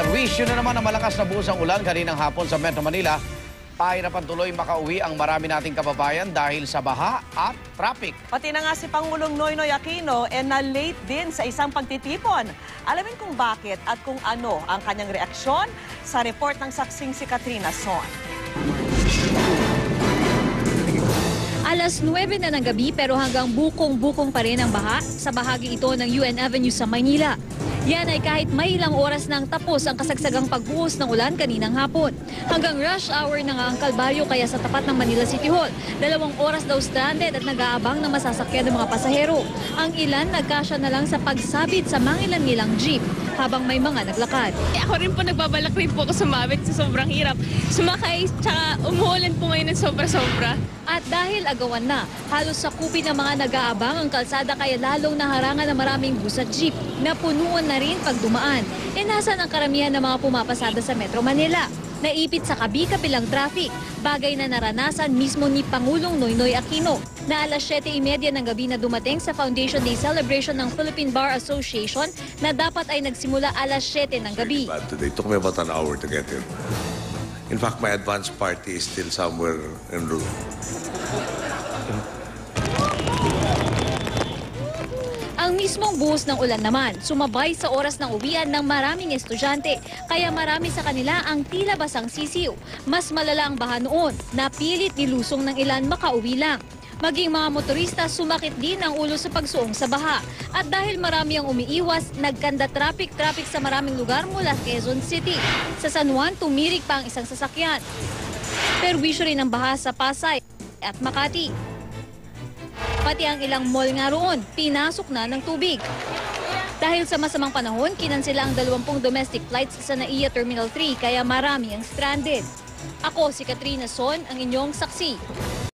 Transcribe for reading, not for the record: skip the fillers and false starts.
Perwisyo na naman ang malakas na buhos ng ulan kaninang hapon sa Metro Manila. Pahirapan tuloy makauwi ang marami nating kababayan dahil sa baha at traffic. Pati na nga si Pangulong Noynoy Aquino na-late din sa isang pagtitipon. Alamin kung bakit at kung ano ang kanyang reaksyon sa report ng saksing si Katrina Son. Alas 9 na ng gabi pero hanggang bukong-bukong pa rin ang baha sa bahagi ito ng UN Avenue sa Maynila. Yan ay kahit may ilang oras nang tapos ang kasagsagang pagbuhos ng ulan kaninang hapon. Hanggang rush hour na nga ang kalbaryo kaya sa tapat ng Manila City Hall. 2 oras daw stranded at nag-aabang na masasakyan ng mga pasahero. Ang ilan nagkasya na lang sa pagsabit sa mangilan-ngilang jeep habang may mga naglakad. Ako rin po nagbabalak rin po ako sumabit sa sobrang hirap. Sumakay, tsaka umuulan po ngayon ng sobra-sobra. At dahil agawan na, halos sakupin ng mga nag-aabang ang kalsada kaya lalong naharangan ng maraming bus at jeep. Napunuan na rin pag dumaan. Nasaan ang karamihan ng mga pumapasada sa Metro Manila? Naipit sa kabi-kabilang traffic, bagay na naranasan mismo ni Pangulong Noynoy Aquino na alas 7:30 ng gabi na dumating sa Foundation Day celebration ng Philippine Bar Association na dapat ay nagsimula alas 7 ng gabi. It took me about an hour to get here. In fact, my advance party is still somewhere en route. Ang mismong buhos ng ulan naman, sumabay sa oras ng uwian ng maraming estudyante. Kaya marami sa kanila ang tila basang sisiw. Mas malala ang baha noon, napilit nilusong ng ilan makauwi lang. Maging mga motorista, sumakit din ang ulo sa pagsuong sa baha. At dahil marami ang umiiwas, nagkanda traffic sa maraming lugar mula Quezon City. Sa San Juan, tumirik pa ang isang sasakyan. Perwisyo rin ang baha sa Pasay at Makati. Pati ang ilang mall nga roon, pinasok na ng tubig. Dahil sa masamang panahon, kinansela ang 20 domestic flights sa NAIA Terminal 3 kaya marami ang stranded. Ako si Katrina Son, ang inyong saksi.